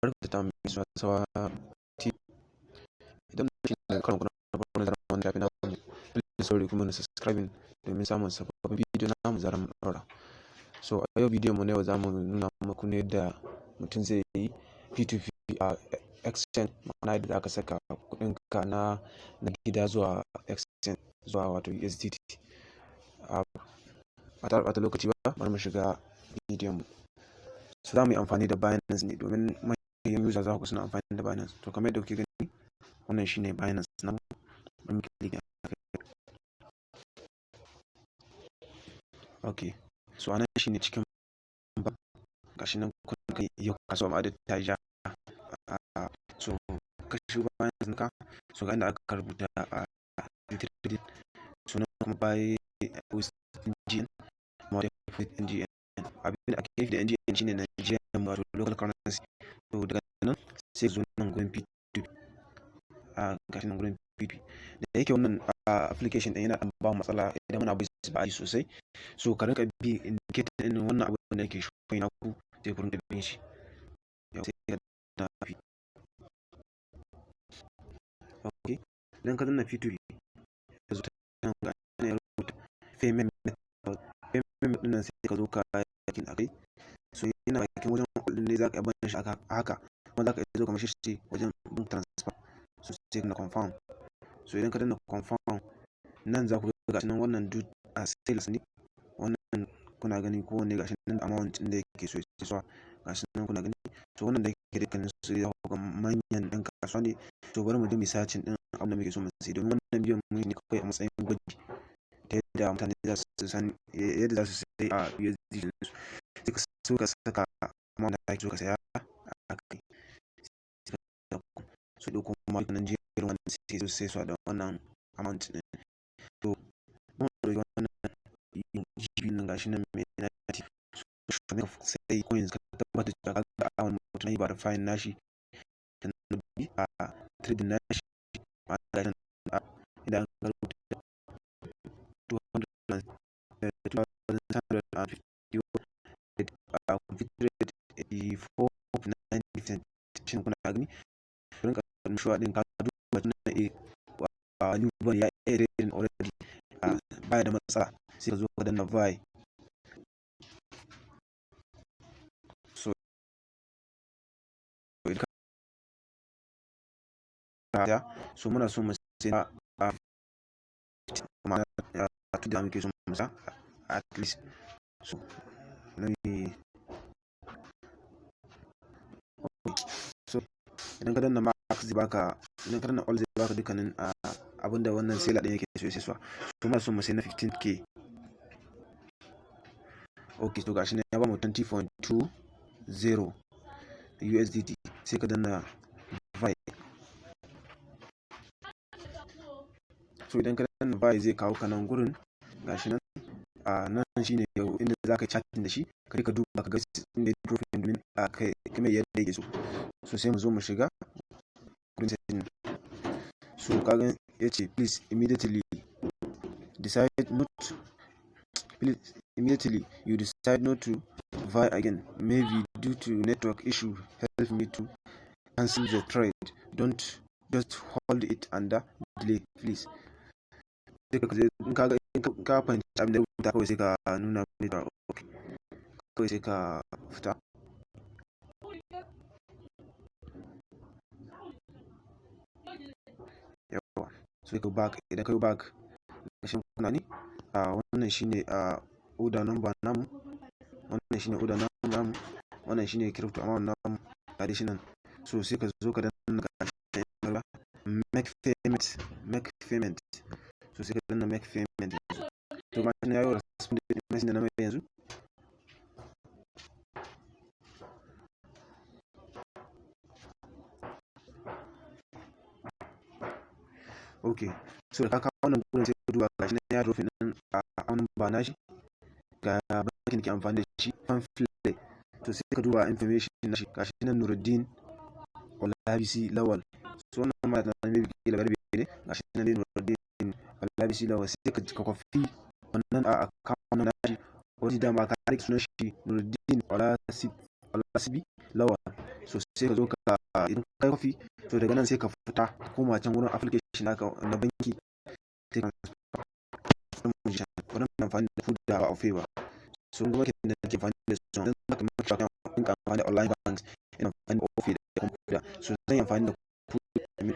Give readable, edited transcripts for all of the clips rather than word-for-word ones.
Barka da mai suna sawa ti idan shi ne karon kuna farko na zaren wani shafi na wani please sorry kuma na subscribing domin samun sababbin bidiyo na mu zaren ɗora. So a yau bidiyon mu na yau za mu nuna muku ne da mutum zai yi P2P a exchange, ma'ana yadda za ka saka kuɗinka na gida zuwa exchange zuwa wato usdt. A tare ɓata lokaci ba, bari mu shiga bidiyon mu. So za mu yi amfani da binance ne domin manyan user za ku suna amfani da binance. To kamar yadda kuke gani wannan shine binance na mu. Mun click okay, so anan shine cikin gashi nan kun kai yau kasuwa ma da ta ja. So ka shigo binance ka, so ga inda aka rubuta trading, so nan kuma buy with NGN, more with NGN. Abin da ake nufi da NGN shine Nigerian wato local currency. So daga nan sai zo nan gurin P2P. Gashi nan gurin P2P. Da yake wannan application ɗin yana ɗan ba mu matsala idan muna bin ba a yi sosai. So ka rinka bi indicator ɗin wannan abin da yake showing naku sai ku rinka bin shi. Yau sai ka danna P. Okay, idan ka danna P2P ka zo ta nan ga ya rubuta payment method. Payment ɗin nan sai ka zo ka yakin akai. So yana bakin wajen kuɗin ne za ka bar shi haka kuma za ka iya zo ka mashi shi wajen bank transfer. So sai ka na confirm. So idan ka danna confirm nan za ku ga gashi nan wannan due sales ne. Wannan kuna gani kowanne gashi nan amount ɗin da yake so ya so gashi nan kuna gani. So wannan da yake dukkanin su ya ga manyan ɗan kasuwa ne. So bari mu dinga searching ɗin abin da muke so mu sayi domin wannan bidiyon mu ne kawai a matsayin gwaji ta yadda mutane za su san yadda za su sayi a USD ɗinsu. Sai ka so ka saka amount da kake so ka saya a kai. So ɗauko kuma nan jerin wannan sai su da wannan amount ɗin. So mun ɗauki wannan GB nan gashi nan mai native. So sai coins ka tabbata da ka ga awon mutum yi verify nashi da na bi a trading nashi a gashi nan idan ka rubuta 2,750 configured 84.9% shin kuna gani rinka shuwa din ka duba tunan new ban ya trading already baya da matsala sai ka zo ka danna buy. So so muna so mu sai ma'ana da muke so mu sa at least. So let me so idan ka danna max zai baka, idan ka danna all zai baka dukkanin abinda wannan seller din yake so ya sai. So muna so mu sai na 15k. Okay, so gashi nan ya bamu 20.20 USDT sai ka danna buy. So idan ka danna buy zai kawo ka nan gurin gashi nan nan shine inda za ka chatting da shi ka rika duba ka ga inda ya drop domin kai kuma yadda yake so. So sai mu zo mu shiga gurin setting. So kaga yace please immediately you decide not to buy again, maybe due to network issue. Help me to cancel the trade. Don't just hold it under delay please. In ka fahimci abin da rubuta kawai sai ka nuna mai da okay, kawai sai ka fita. Yawa sai ka back, idan ka yi back gashin kuna ne wannan shine order number namu, wannan shine order number namu, wannan shine crypto amount namu additional. So sai ka zo ka danna make payment. So sai ka danna make payment. To ma shi ne yayi respond message na mai yanzu. Okay, so da ka kawo wannan gurin sai ka duba gashi nan ya drop din an ba nashi ga bankin ke amfani da shi Fanflay. To sai ka duba information nashi gashi nan Nuruddin Olabisi Lawal. So wannan ma da maybe kila garbe ne gashi nan Nuruddin Olabisi Lawal sai ka copy wannan account nashi wani dama ka rike sunan shi Nuruddin Olasibi lawa. So sai ka zo ka idan ka yi kwafi, to daga nan sai ka fita ka koma can wurin application naka na banki sai ka bari na amfani da kuda ba a ba. So kuma ke da nake amfani da su don zaka maka account in ka amfani da online banks ina amfani da Opay da computer. So zan yi amfani da kuɗi.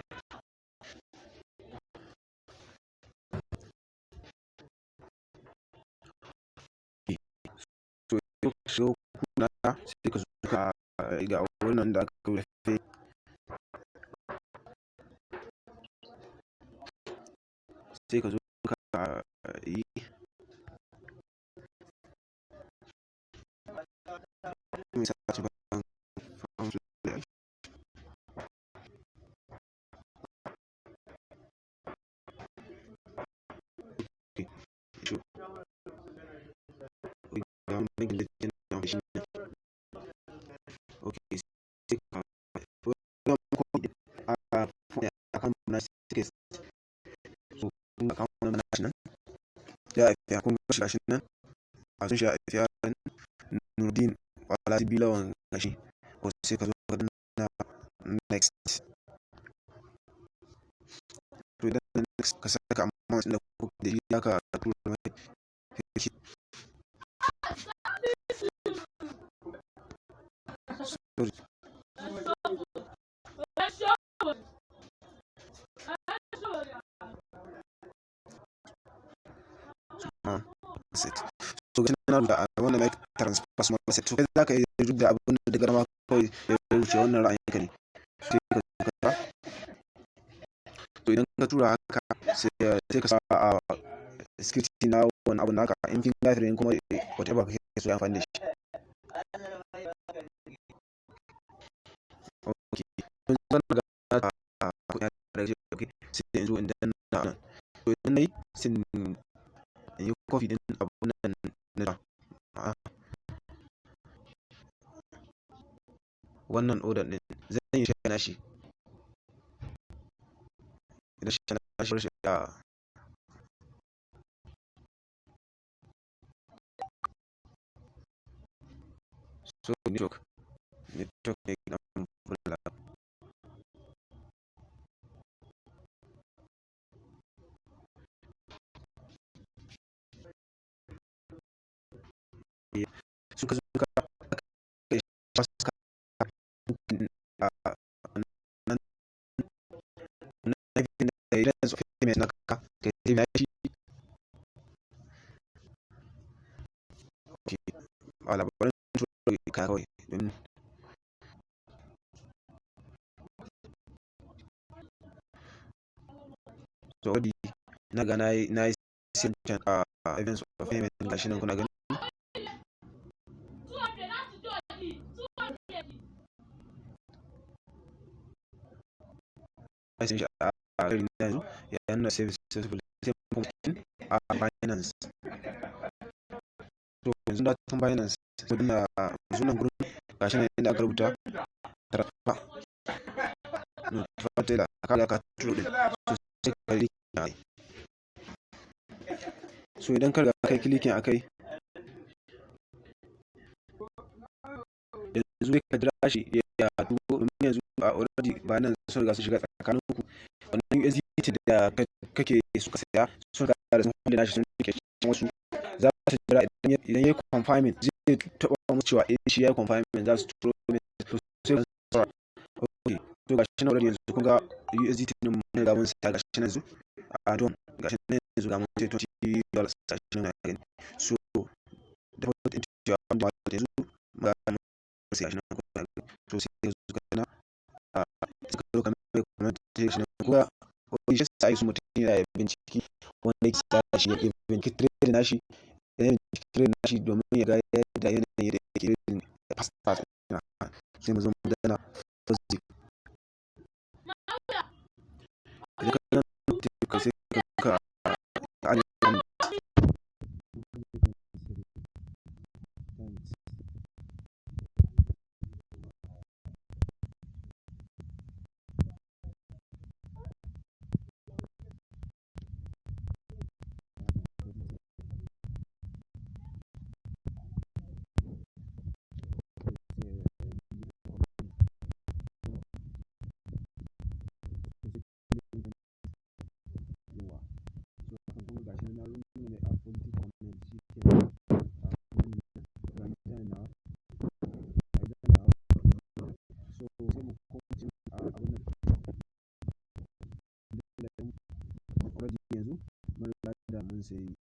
So yau ka shigo kuna sai ka zo ka ga wannan da aka rufe sai ka zo ka yi misali bank account da ake so ga bankin da ke nan shi ne. Okay sai ka wannan kuma account na suke so kun account na shi nan ya fi kun ga shi nan a sun shi a fi Nurdin wala bilawan gashi ko sai ka zo ka danna next. To idan next ka saka amount da kuka da shi aka tura mai shi. Sorry. Set. So gashi na rubuta a wannan like transfer small set. So kai za ka iya rubuta abin da daga dama kawai ya wuce wannan ra'ayinka ne. Sai ka zo ka to idan ka tura haka sai ka sa a security na wannan abun naka in fingerprint kuma whatever kake so ya amfani da shi. Okay. To zan ga kuɗi da shi okay sai in zo in danna nan. To idan nayi sai in yi copy din abun nan na wannan order din zan yi share na shi. Idan share na shi a so network ne gidan kula. So ka zo ka paska nan na idan so payment naka ka yi shi. Okay. Wala barin tura ka kawai domin so already na ga na yi send events of payment gashi nan kuna gani. I send a yanzu ya nuna service successful sai kuma a binance. So yanzu da tun binance so ina sunan gurin gashi nan inda aka rubuta transfer no transfer teller aka ka turo din so sai ka yi so idan ka riga kai clicking akai yanzu ka jira shi ya dubo domin yanzu a already binance sun riga sun shiga tsakanin ku wannan USDT da kake suka saya sun riga da sun kulle nashi sun rike wasu za su jira idan yayi confirming zai taba musu cewa shi yayi confirming za su turo to sai ka tsara. Okay to gashi nan already yanzu kun ga USDT din mun riga mun saya gashi nan yanzu a don gashi nan yanzu ga mun sai $20 gashi nan gani so deposit into your account yanzu ga sai gashi nan kun ga to sai ka zo ka na sai ka zo ka mai comment gashi nan kuma wani shi sai su mutum yana binciki wanda yake sa shi ya binciki trade nashi ya binciki trade nashi domin ya ga yadda yanayin da yake trading fast sai mu zo mu danna positive. Idan ka danna positive ka sai ka sai